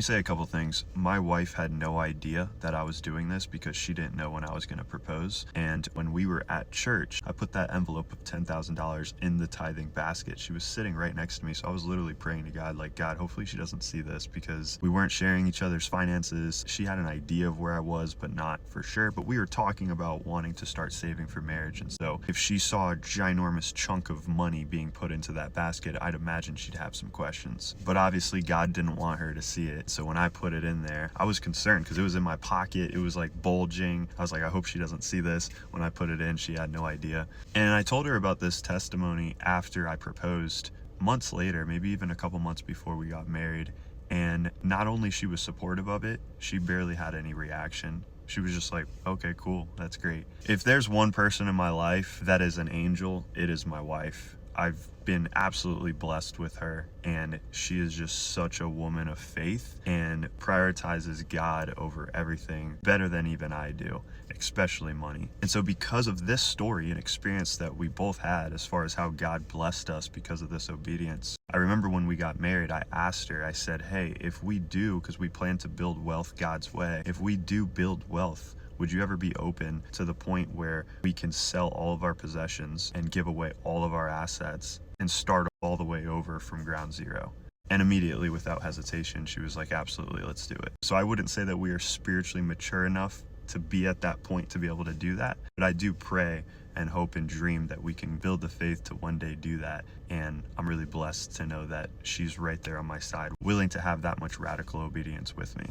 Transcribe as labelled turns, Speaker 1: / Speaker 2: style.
Speaker 1: me say a couple things. My wife had no idea that I was doing this because she didn't know when I was going to propose. And when we were at church, I put that envelope of $10,000 in the tithing basket. She was sitting right next to me, so I was literally praying to God, like, God, hopefully she doesn't see this, because we weren't sharing each other's finances. She had an idea of where I was, but not for sure. But we were talking about wanting to start saving for marriage. And so if she saw a ginormous chunk of money being put into that basket, I'd imagine she'd have some questions. But obviously God didn't want her to see it. So when I put it in there, I was concerned because it was in my pocket. It was like bulging. I was like, I hope she doesn't see this. When I put it in, she had no idea. And I told her about this testimony after I proposed, months later, maybe even a couple months before we got married. And not only she was supportive of it, she barely had any reaction. She was just like, okay, cool, that's great. If there's one person in my life that is an angel, it is my wife. I've been absolutely blessed with her, and she is just such a woman of faith and prioritizes God over everything better than even I do, especially money. And so because of this story and experience that we both had as far as how God blessed us because of this obedience, I remember when we got married, I asked her, I said, hey, if we do, because we plan to build wealth God's way, if we do build wealth, would you ever be open to the point where we can sell all of our possessions and give away all of our assets and start all the way over from ground zero? And immediately, without hesitation, she was like, absolutely, let's do it. So I wouldn't say that we are spiritually mature enough to be at that point to be able to do that, but I do pray and hope and dream that we can build the faith to one day do that. And I'm really blessed to know that she's right there on my side, willing to have that much radical obedience with me.